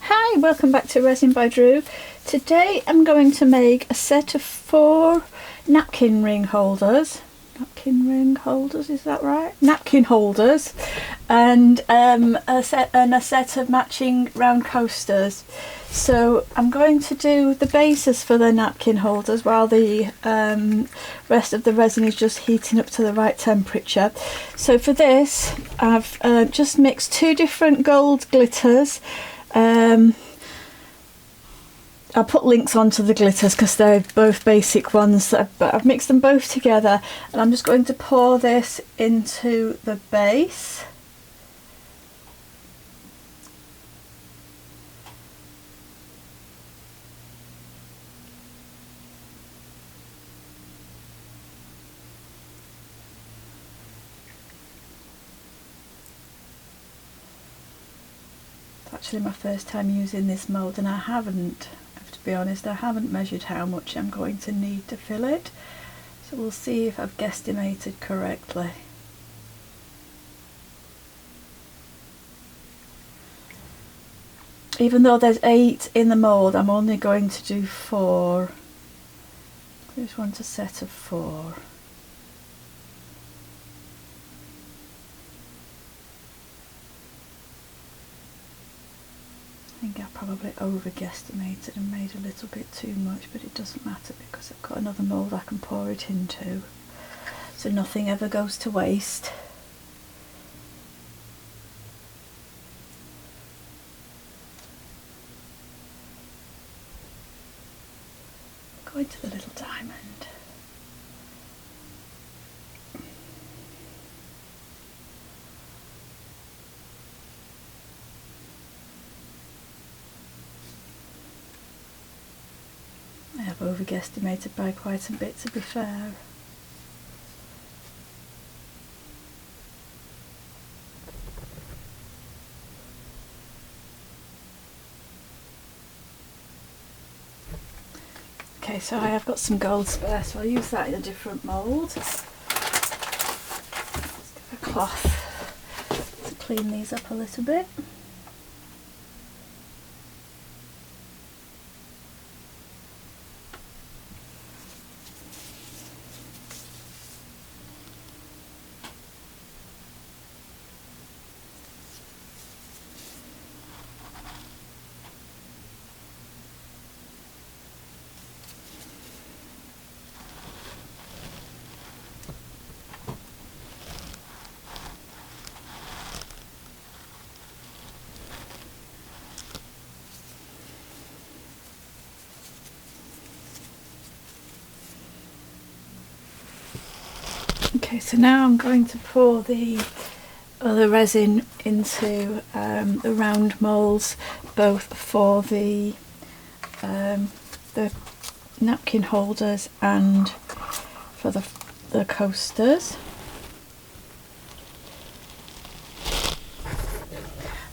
Hi, welcome back to Resin by Drew. Today I'm going to make a set of 4 napkin ring holders. Napkin ring holders, is that right? Napkin holders, and a set of matching round coasters. So I'm going to do the bases for the napkin holders while the rest of the resin is just heating up to the right temperature. So for this I've just mixed 2 different gold glitters. I'll put links onto the glitters because they're both basic ones, but I've mixed them both together, and I'm just going to pour this into the base. It's actually my first time using this mould, and I haven't, to be honest, I haven't measured how much I'm going to need to fill it, so we'll see if I've guesstimated correctly. Even though there's 8 in the mould, I'm only going to do 4. I just want a set of 4. I think I probably over-guesstimated and made a little bit too much, but it doesn't matter because I've got another mould I can pour it into, so nothing ever goes to waste. Go into the little diamond. I have over-guesstimated by quite a bit, to be fair. Okay, so I have got some gold spare, so I'll use that in a different mould. Let's get a cloth to clean these up a little bit. Okay, so now I'm going to pour the other resin into the round moulds, both for the napkin holders and for the coasters.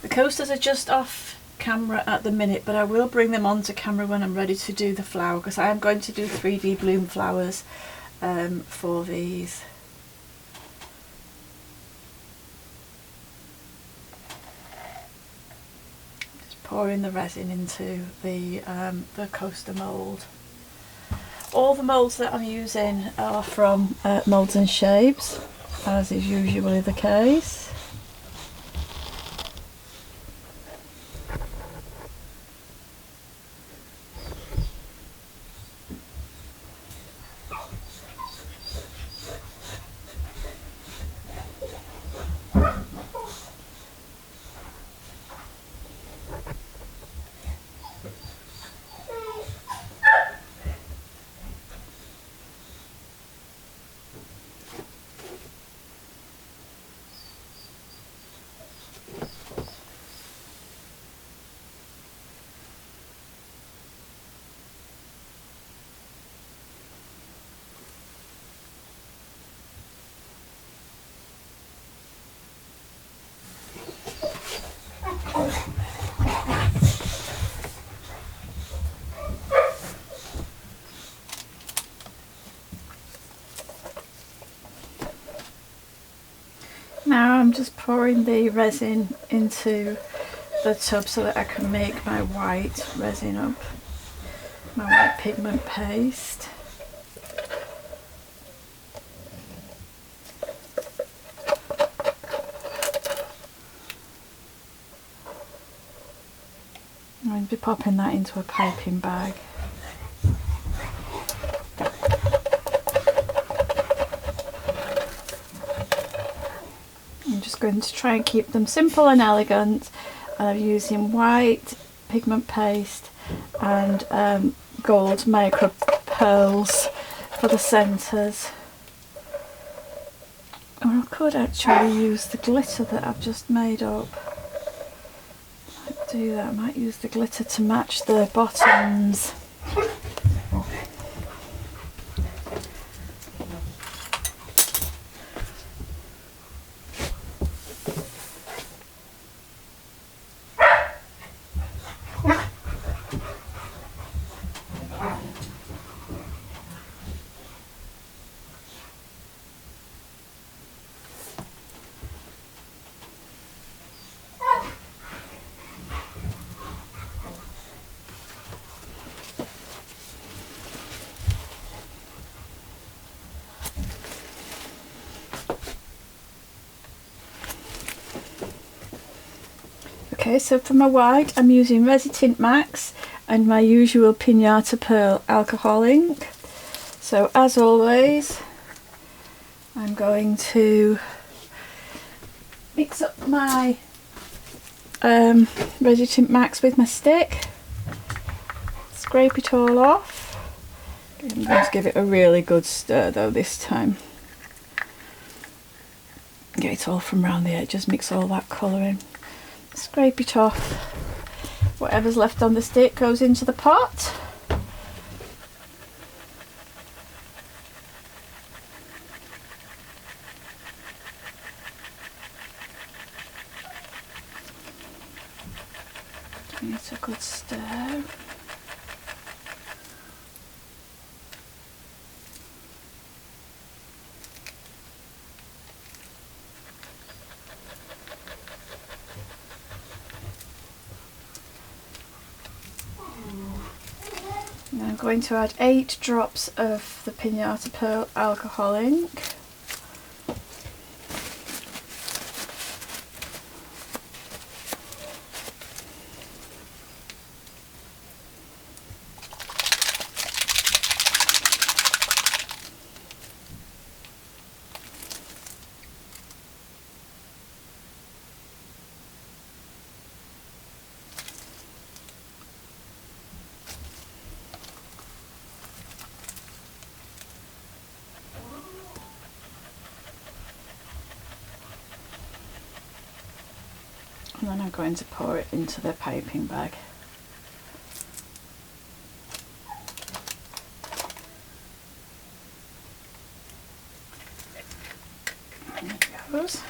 The coasters are just off camera at the minute, but I will bring them onto camera when I'm ready to do the flower, because I am going to do 3D bloom flowers for these. Pouring the resin into the coaster mould. All the moulds that I'm using are from Moulds and Shapes, as is usually the case. Now I'm just pouring the resin into the tub so that I can make my white resin up, my white pigment paste. I'm going to be popping that into a piping bag. I'm just going to try and keep them simple and elegant. I'm using white pigment paste and gold micro pearls for the centres. Or I could actually use the glitter that I've just made up. Do that. I might use the glitter to match the bottoms. Okay, so for my white I'm using Resi-Tint Max and my usual Pinata Pearl alcohol ink. So as always I'm going to mix up my Resi-Tint Max with my stick, scrape it all off. I'm going to give it a really good stir though this time. Get it all from around the edges, mix all that colour in. Scrape it off. Whatever's left on the stick goes into the pot. Give it a good stir. I'm going to add 8 drops of the Pinata Pearl alcohol ink. And then I'm going to pour it into the piping bag. There it goes.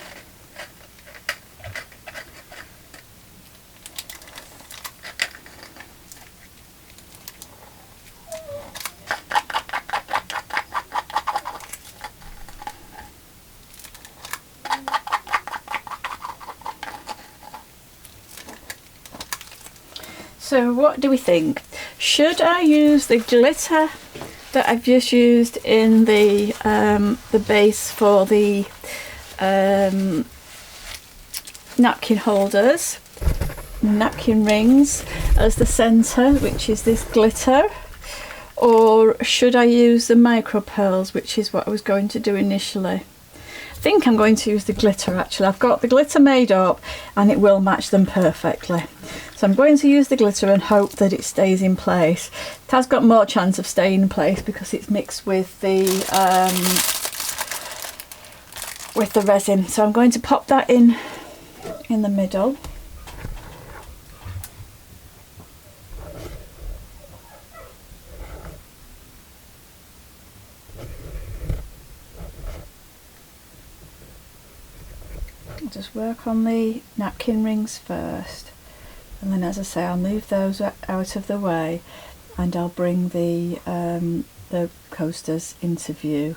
So what do we think? Should I use the glitter that I've just used in the base for the napkin holders, napkin rings, as the centre, which is this glitter? Or should I use the micro pearls, which is what I was going to do initially? I think I'm going to use the glitter actually. I've got the glitter made up and it will match them perfectly. So I'm going to use the glitter and hope that it stays in place. It has got more chance of staying in place because it's mixed with the resin. So I'm going to pop that in the middle. Just work on the napkin rings first, and then, as I say, I'll move those out of the way and I'll bring the coasters into view.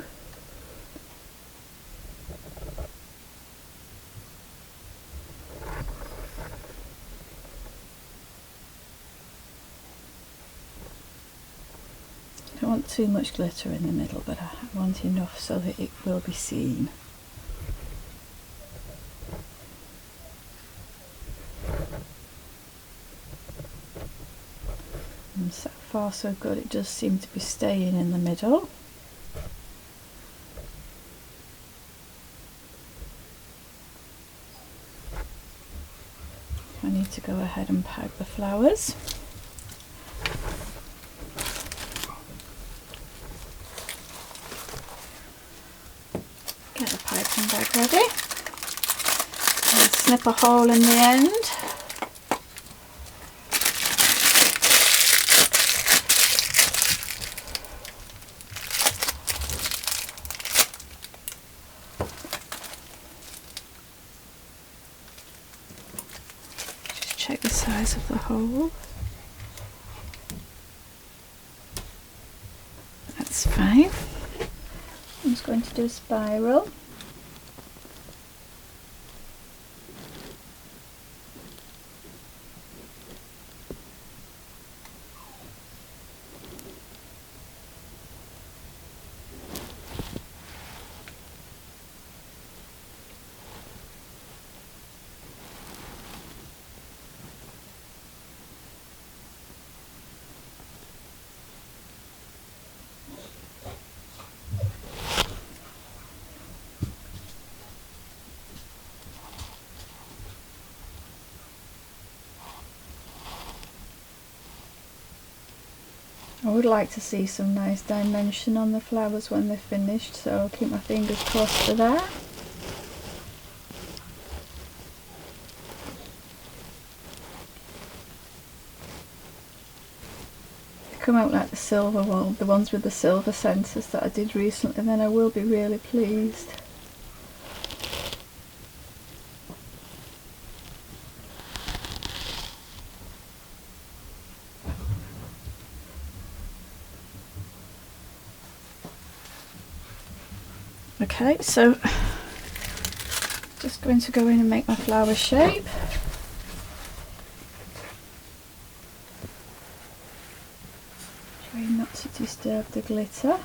want too much glitter in the middle, but I want enough so that it will be seen. And so far so good, it does seem to be staying in the middle. I need to go ahead and pipe the flowers. Get the piping bag ready. And snip a hole in the end. Check the size of the hole. That's fine. I'm just going to do a spiral. I would like to see some nice dimension on the flowers when they're finished, so I'll keep my fingers crossed for that. If they come out like the silver one, the ones with the silver centres that I did recently, then I will be really pleased. Okay, so just going to go in and make my flower shape. Try not to disturb the glitter.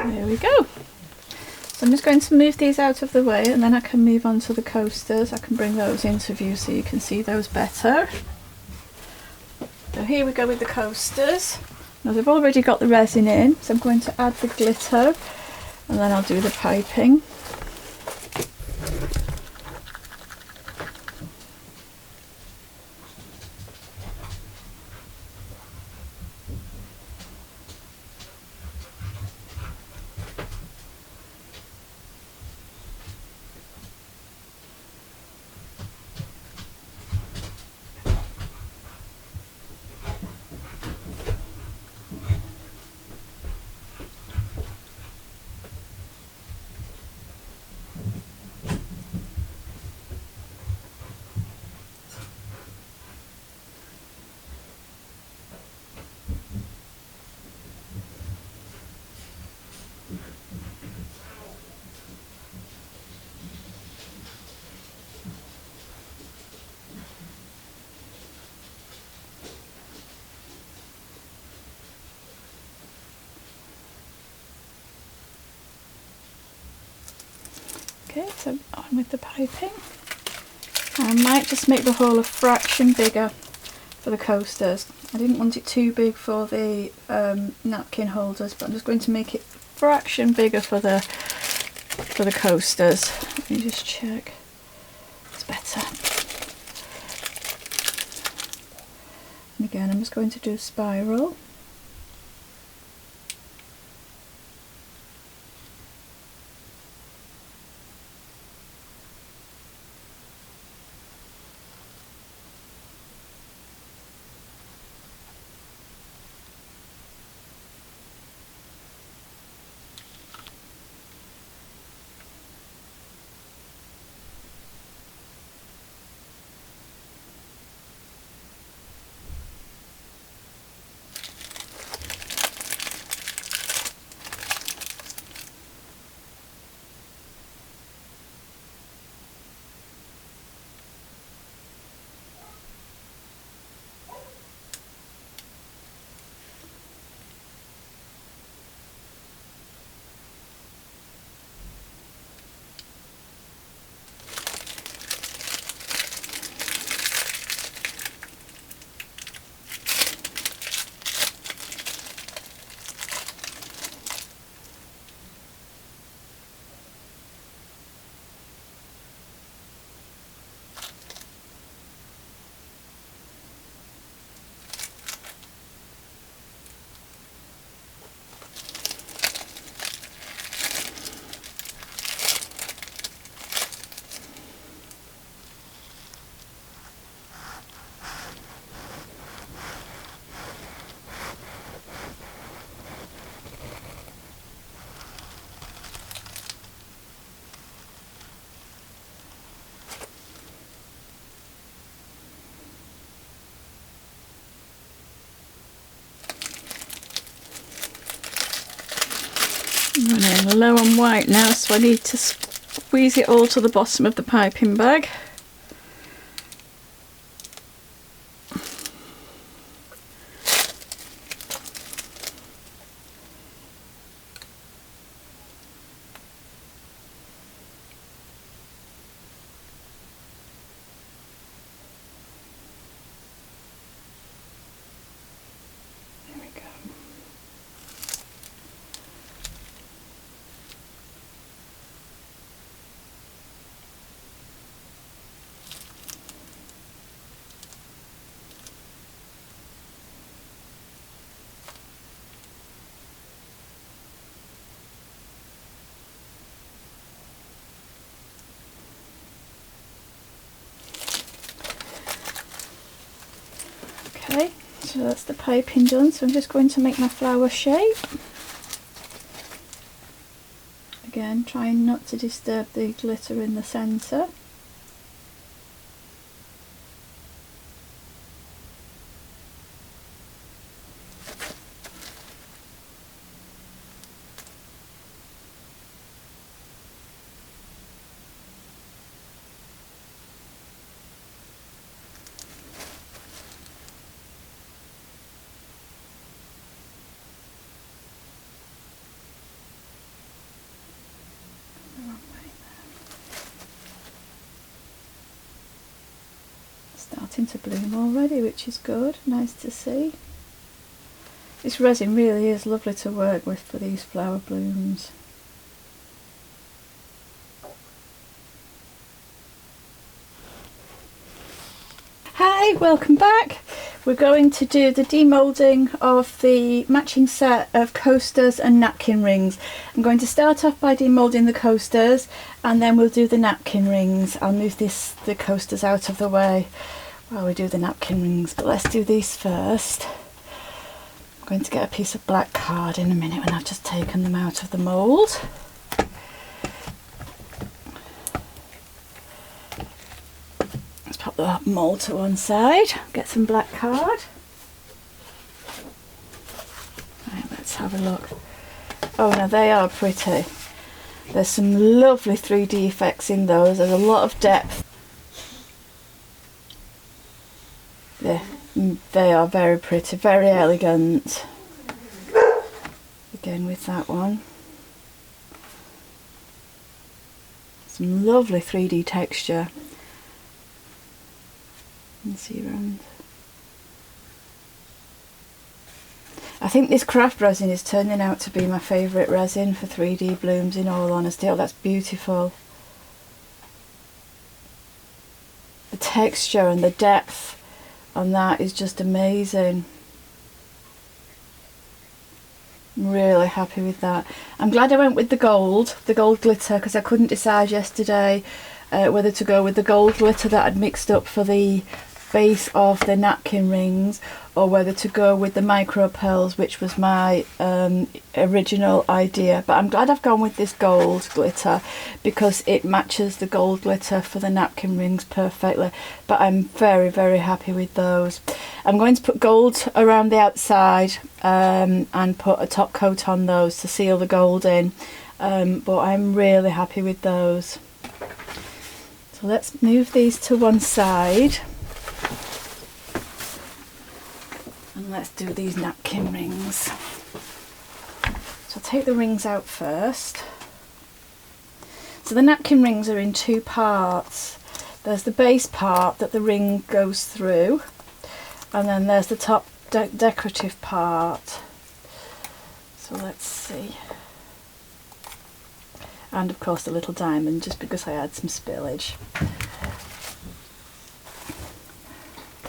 There we go. So I'm just going to move these out of the way and then I can move on to the coasters. I can bring those into view so you can see those better. So here we go with the coasters. Now they've already got the resin in, so I'm going to add the glitter and then I'll do the piping. Okay, so on with the piping. I might just make the hole a fraction bigger for the coasters. I didn't want it too big for the napkin holders, but I'm just going to make it a fraction bigger for the coasters. Let me just check. It's better. And again, I'm just going to do a spiral. Running low on white now, so I need to squeeze it all to the bottom of the piping bag. Okay, so that's the piping done, so I'm just going to make my flower shape. Again, trying not to disturb the glitter in the centre. Starting to bloom already, which is good, nice to see. This resin really is lovely to work with for these flower blooms. Hi, welcome back. We're going to do the demolding of the matching set of coasters and napkin rings. I'm going to start off by demolding the coasters and then we'll do the napkin rings. I'll move the coasters out of the way while we do the napkin rings, but let's do these first. I'm going to get a piece of black card in a minute when I've just taken them out of the mould. Let's pop the mould to one side, get some black card. Right, let's have a look. Oh, now they are pretty. There's some lovely 3D effects in those, there's a lot of depth. Yeah, they are very pretty, very elegant. Again with that one. Some lovely 3D texture. You can see around. I think this craft resin is turning out to be my favourite resin for 3D blooms, in all honesty. Oh, that's beautiful. The texture and the depth on that is just amazing. I'm really happy with that. I'm glad I went with the gold glitter, because I couldn't decide yesterday whether to go with the gold glitter that I'd mixed up for the base of the napkin rings, or whether to go with the micro pearls, which was my original idea. But I'm glad I've gone with this gold glitter because it matches the gold glitter for the napkin rings perfectly. But I'm very, very happy with those. I'm going to put gold around the outside and put a top coat on those to seal the gold in, but I'm really happy with those. So let's move these to one side. And let's do these napkin rings. So I'll take the rings out first. So the napkin rings are in two parts. There's the base part that the ring goes through, and then there's the top decorative part. So let's see. And of course the little diamond, just because I had some spillage.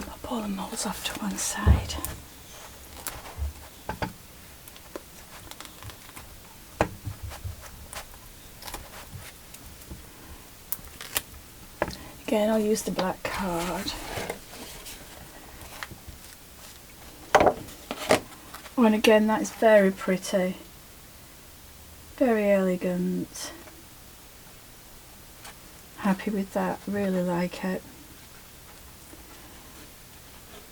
I'll pull the moulds off to one side. Again, I'll use the black card. Oh, and again, that is very pretty. Very elegant. Happy with that, really like it.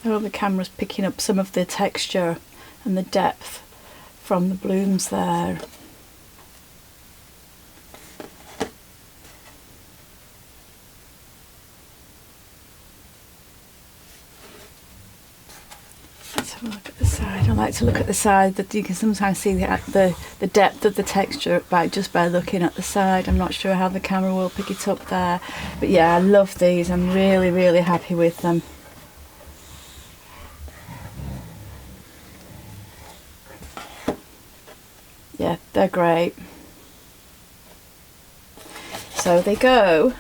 I hope the camera's picking up some of the texture and the depth from the blooms there. Let's have a look at the side. I like to look at the side, that you can sometimes see the depth of the texture just by looking at the side. I'm not sure how the camera will pick it up there, but yeah, I love these. I'm really, really happy with them. Yeah, they're great. So they go.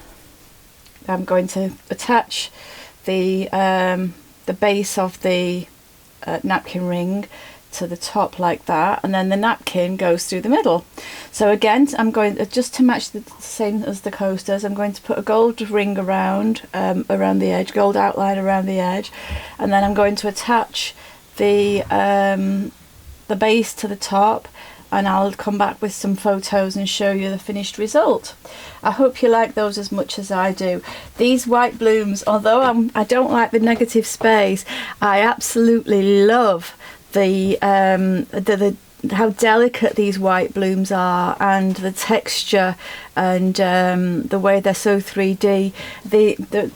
I'm going to attach the base of the napkin ring to the top like that, and then the napkin goes through the middle. So again, I'm going just to match the same as the coasters. I'm going to put a gold ring around the edge, gold outline around the edge, and then I'm going to attach the base to the top, and I'll come back with some photos and show you the finished result. I hope you like those as much as I do. These white blooms, although I don't like the negative space, I absolutely love how delicate these white blooms are, and the texture, and the way they're so 3D.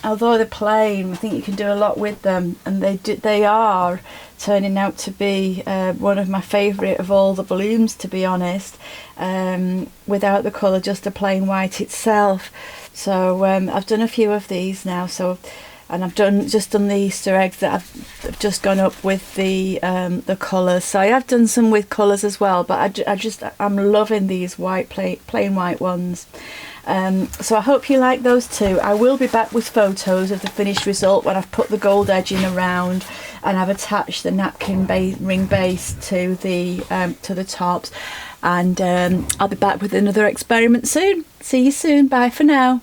Although they're plain, I think you can do a lot with them, and they are turning out to be one of my favourite of all the blooms, to be honest, without the colour, just a plain white itself. So I've done a few of these now, and I've just done the Easter eggs that I've just gone up with the colours. So I have done some with colours as well, but I'm loving these white plain white ones. So I hope you like those too. I will be back with photos of the finished result when I've put the gold edging around and I've attached the napkin ring base to the tops, and I'll be back with another experiment soon. See you soon. Bye for now.